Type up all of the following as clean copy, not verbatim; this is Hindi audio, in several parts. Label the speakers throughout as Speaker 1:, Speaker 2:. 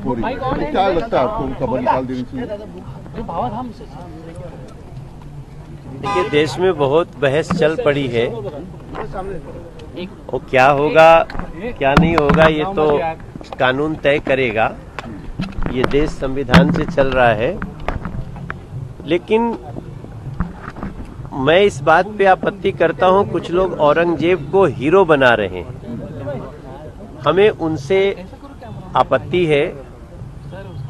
Speaker 1: हो रही है, तो क्या लगता है आपको खबर निकाल देनी चाहिए?
Speaker 2: देखिए, देश में बहुत बहस चल पड़ी है और क्या होगा क्या नहीं होगा ये तो कानून तय करेगा। ये देश संविधान से चल रहा है, लेकिन मैं इस बात पे आपत्ति करता हूं, कुछ लोग औरंगजेब को हीरो बना रहे हैं। हमें उनसे आपत्ति है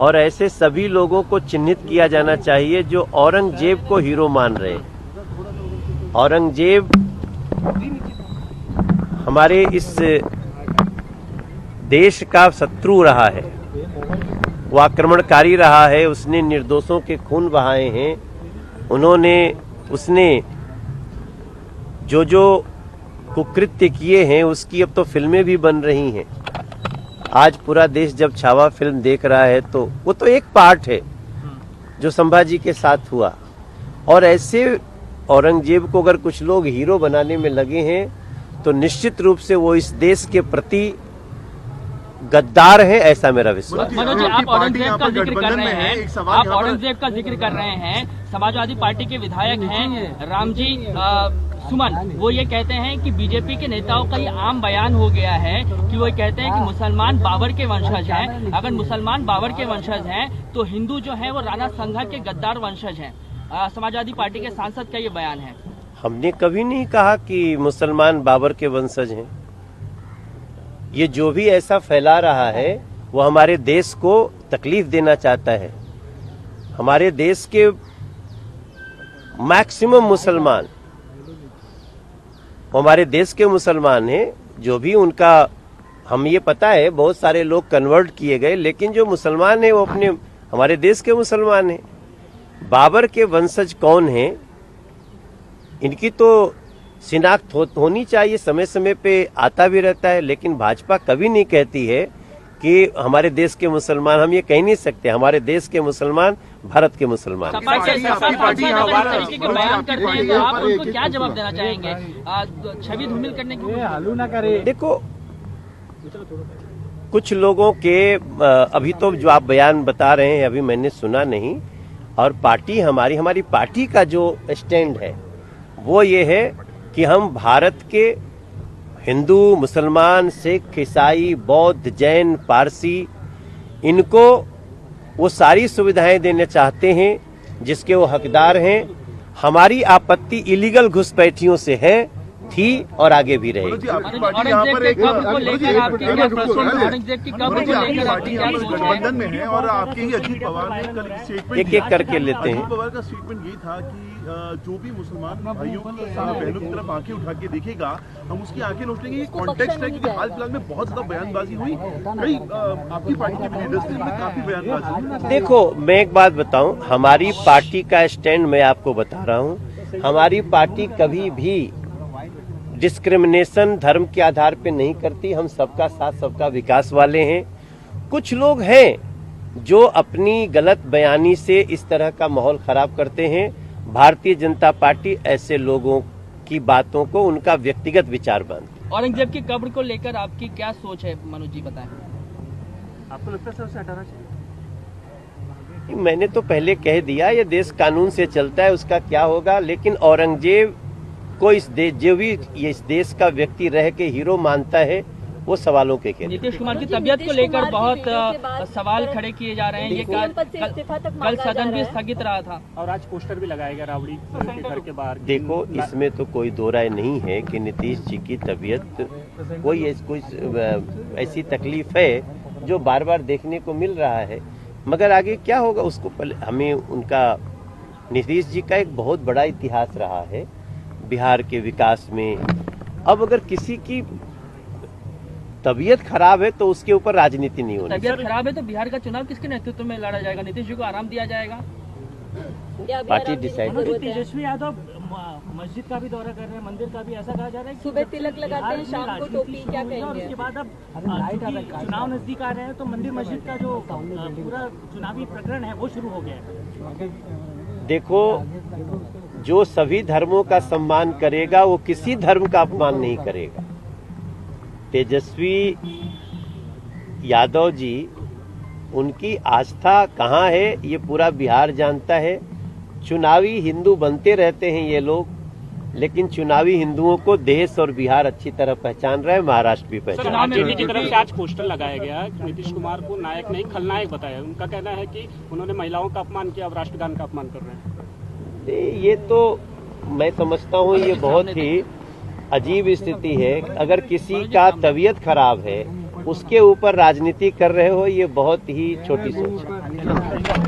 Speaker 2: और ऐसे सभी लोगों को चिन्हित किया जाना चाहिए जो औरंगजेब को हीरो मान रहे हैं। औरंगजेब हमारे इस देश का शत्रु रहा है, वो आक्रमणकारी रहा है, उसने निर्दोषों के खून बहाए हैं, उसने जो जो कुकृत्य किए हैं उसकी अब तो फिल्में भी बन रही हैं। आज पूरा देश जब छावा फिल्म देख रहा है तो वो तो एक पार्ट है जो संभाजी के साथ हुआ। और ऐसे औरंगजेब को अगर कुछ लोग हीरो बनाने में लगे हैं तो निश्चित रूप से वो इस देश के प्रति गद्दार है, ऐसा मेरा विश्वास।
Speaker 3: मनोज जी, आप औरंगजेब का जिक्र कर रहे हैं, आप औरंगजेब का जिक्र कर रहे हैं। समाजवादी पार्टी के विधायक हैं रामजी सुमन, वो ये कहते हैं कि बीजेपी के नेताओं का ये आम बयान हो गया है कि वो कहते हैं कि मुसलमान बाबर के वंशज हैं। अगर मुसलमान बाबर के वंशज हैं तो हिंदू जो है वो राणा संघा के गद्दार वंशज हैं। समाजवादी पार्टी के सांसद का ये बयान है।
Speaker 2: हमने कभी नहीं कहा कि मुसलमान बाबर के वंशज हैं। ये जो भी ऐसा फैला रहा है वो हमारे देश को तकलीफ देना चाहता है। हमारे देश के मैक्सिमम मुसलमान हमारे देश के मुसलमान हैं। जो भी उनका, हम ये पता है बहुत सारे लोग कन्वर्ट किए गए, लेकिन जो मुसलमान हैं वो अपने हमारे देश के मुसलमान हैं। बाबर के वंशज कौन हैं, इनकी तो शिनाख्त होनी चाहिए, समय समय पे आता भी रहता है। लेकिन भाजपा कभी नहीं कहती है कि हमारे देश के मुसलमान, हम ये कह नहीं सकते हमारे देश के मुसलमान भारत के मुसलमान।
Speaker 3: बयान करते हैं तो आप उनको क्या जवाब देना चाहेंगे? छवि धूमिल करने की हालू ना करे।
Speaker 2: देखो, कुछ लोगों के अभी तो जो आप बयान बता रहे हैं अभी मैंने सुना नहीं। और पार्टी हमारी पार्टी का जो स्टैंड है वो ये है कि हम भारत के हिंदू, मुसलमान, सिख, ईसाई, बौद्ध, जैन, पारसी, इनको वो सारी सुविधाएं देना चाहते हैं जिसके वो हकदार हैं। हमारी आपत्ति इलीगल घुसपैठियों से है, थी और आगे भी रहेगी। एक एक करके लेते हैं।
Speaker 1: पवार का स्टेटमेंट ये था कि जो भी मुसलमान भाइयों की बहनों की तरफ आंखें उठा के देखेगा हम उसकी आंखें नोच लेंगे। ये कॉन्टेक्स्ट है क्योंकि हाल फिलहाल में बहुत ज्यादा बयानबाजी हुई, आपकी पार्टी के लीडर्स ने काफी बयानबाजी।
Speaker 2: देखो, मैं एक बात बताऊं, हमारी पार्टी का स्टैंड मैं आपको बता रहा हूं। हमारी पार्टी कभी भी डिस्क्रिमिनेशन धर्म के आधार पे नहीं करती। हम सबका साथ सबका विकास वाले हैं। कुछ लोग हैं जो अपनी गलत बयानी से इस तरह का माहौल खराब करते हैं। भारतीय जनता पार्टी ऐसे लोगों की बातों को उनका व्यक्तिगत विचार मानती है।
Speaker 3: औरंगजेब की कब्र को लेकर आपकी क्या सोच है मनोज जी, बताएं। आपको लगता है सबसे हटाना चाहिए?
Speaker 2: मैंने तो पहले कह दिया, ये देश कानून से चलता है, उसका क्या होगा। लेकिन औरंगजेब को जो भी इस देश का व्यक्ति रह के हीरो मानता है वो सवालों के घेरे।
Speaker 3: नीतीश कुमार की तबीयत को लेकर बहुत सवाल खड़े किए जा रहे हैं। ये कल सदन भी स्थगित रहा था और आज पोस्टर भी लगाया गया राबड़ी के घर के बाहर।
Speaker 2: देखो, इसमें तो कोई दो राय नहीं है कि नीतीश जी की तबीयत कोई ऐसी तकलीफ है जो बार बार देखने को मिल रहा है। मगर आगे क्या होगा उसको हमें उनका, नीतीश जी का एक बहुत बड़ा इतिहास रहा है बिहार के विकास में। अब अगर किसी की तबीयत खराब है तो उसके ऊपर राजनीति नहीं होनी।
Speaker 3: तबीयत खराब है तो बिहार का चुनाव किसके नेतृत्व में लड़ा जाएगा? नीतीश जी को आराम दिया जाएगा?
Speaker 2: Party decide.
Speaker 3: तेजस्वी यादव मस्जिद का भी दौरा कर रहे हैं, मंदिर का भी, ऐसा कहा जा रहा है।
Speaker 4: सुबह तिलक लगाते हैं, शाम को टोपी, क्या कहेंगे?
Speaker 3: उसके बाद अब चुनाव नजदीक आ रहे हैं तो मंदिर मस्जिद का जो पूरा चुनावी प्रकरण है वो शुरू हो गया है।
Speaker 2: देखो, जो सभी धर्मों का सम्मान करेगा वो किसी धर्म का अपमान नहीं करेगा। तेजस्वी यादव जी उनकी आस्था कहाँ है ये पूरा बिहार जानता है। चुनावी हिंदू बनते रहते हैं ये लोग, लेकिन चुनावी हिंदुओं को देश और बिहार अच्छी तरह पहचान रहा है, महाराष्ट्र भी पहचान रहा है।
Speaker 5: आरजेडी की तरफ से आज पोस्टर लगाया गया, नीतीश कुमार को नायक नहीं खलनायक बताया। उनका कहना है कि उन्होंने महिलाओं का अपमान किया, अब राष्ट्रगान का अपमान कर रहे हैं।
Speaker 2: ये तो मैं समझता हूँ ये बहुत ही अजीब स्थिति है। अगर किसी का तबीयत खराब है उसके ऊपर राजनीति कर रहे हो, ये बहुत ही छोटी सोच है।